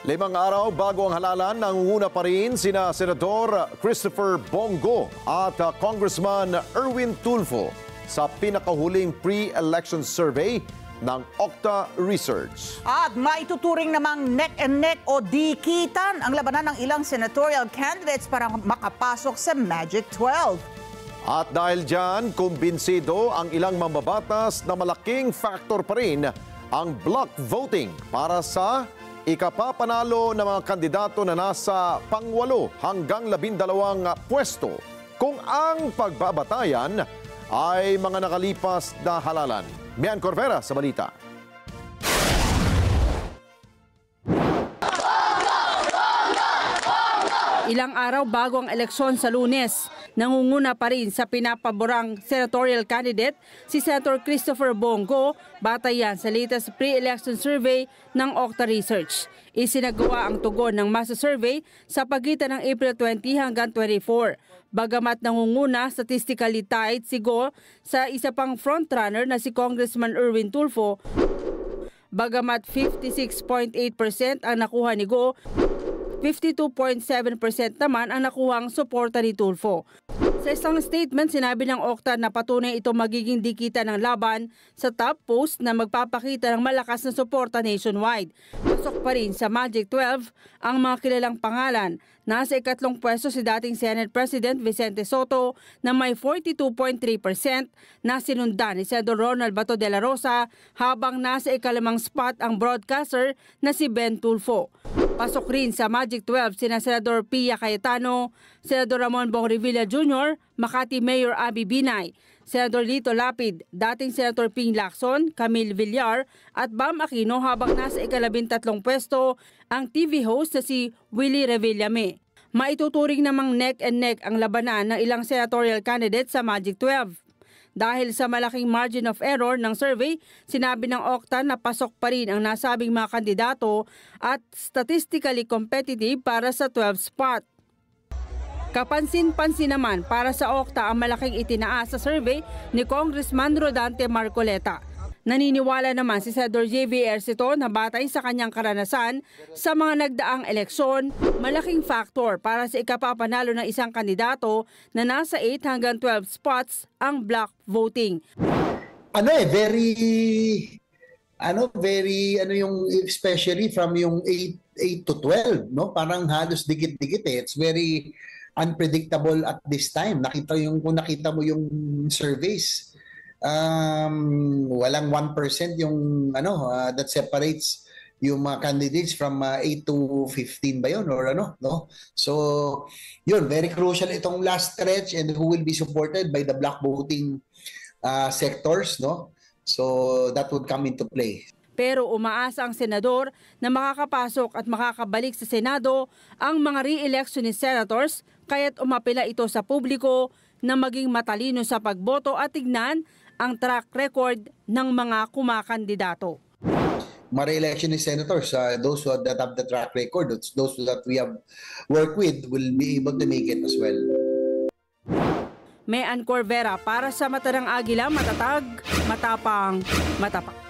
5 araw bago ang halalan, nangunguna pa rin sina Senador Christopher Bongo at Congressman Erwin Tulfo sa pinakahuling pre-election survey ng Okta Research. At maituturing namang neck and neck o dikitan ang labanan ng ilang senatorial candidates para makapasok sa Magic 12. At dahil dyan, kumbinsido ang ilang mambabatas na malaking factor pa rin ang block voting para sa ikapapanalo ng mga kandidato na nasa pang-8 hanggang 12 pwesto kung ang pagbabatayan ay mga nakalipas na halalan. Mian Corvera sa balita. Ilang araw bago ang eleksyon sa Lunes, nangunguna pa rin sa pinapaborang senatorial candidate si Senator Christopher Bongo batay yan sa latest pre-election survey ng Okta Research. Isinagawa ang tugon ng masa survey sa pagitan ng April 20 hanggang 24. Bagamat nangunguna statistically tied si Go sa isa pang frontrunner na si Congressman Erwin Tulfo, bagamat 56.8% ang nakuha ni Go, 52.7% naman ang nakuhang suporta ni Tulfo. Sa isang statement, sinabi ng Okta na patunay ito magiging dikitan ng laban sa top post na magpapakita ng malakas na suporta nationwide. Pasok pa rin sa Magic 12 ang mga kilalang pangalan. Nasa ikatlong pwesto si dating Senate President Vicente Soto na may 42.3% na sinundan ni Senador Ronald Bato de la Rosa, habang nasa ikalimang spot ang broadcaster na si Ben Tulfo. Pasok rin sa Magic 12 sina Senador Pia Cayetano, Senador Ramon Bong Revilla Jr., Makati Mayor Abby Binay, Senador Lito Lapid, dating Senator Ping Lacson, Camille Villar at Bam Aquino, habang nasa ika-13 pwesto ang TV host na si Willie Revillame. Maituturing namang neck and neck ang labanan ng ilang senatorial candidates sa Magic 12. Dahil sa malaking margin of error ng survey, sinabi ng Okta na pasok pa rin ang nasabing mga kandidato at statistically competitive para sa 12 spot. Kapansin-pansin naman para sa Okta ang malaking itinaas sa survey ni Congressman Rodante Marcoleta. Naniniwala naman si Senador J.V. Ercito na batay sa kanyang karanasan sa mga nagdaang eleksyon, malaking factor para sa ikapapanalo ng isang kandidato na nasa 8 hanggang 12 spots ang block voting. Especially from yung 8 to 12, no? Parang halos dikit-dikit eh. It's very unpredictable at this time. Kung nakita mo yung surveys, walang 1% yung that separates yung mga candidates from 8 to 15 ba yun or no? So yun, very crucial itong last stretch, and who will be supported by the block voting sectors, no? So that would come into play. Pero umaasa ang senador na makakapasok at makakabalik sa Senado ang mga re-electionist senators, kaya't umapela ito sa publiko na maging matalino sa pagboto at tignan ang track record ng mga kumakandidato. Mga re-electionist senators, those that have the track record, those that we have worked with, will be able to make it as well. Mian Corvera para sa Mata ng Agila, matatag, matapang, matapak.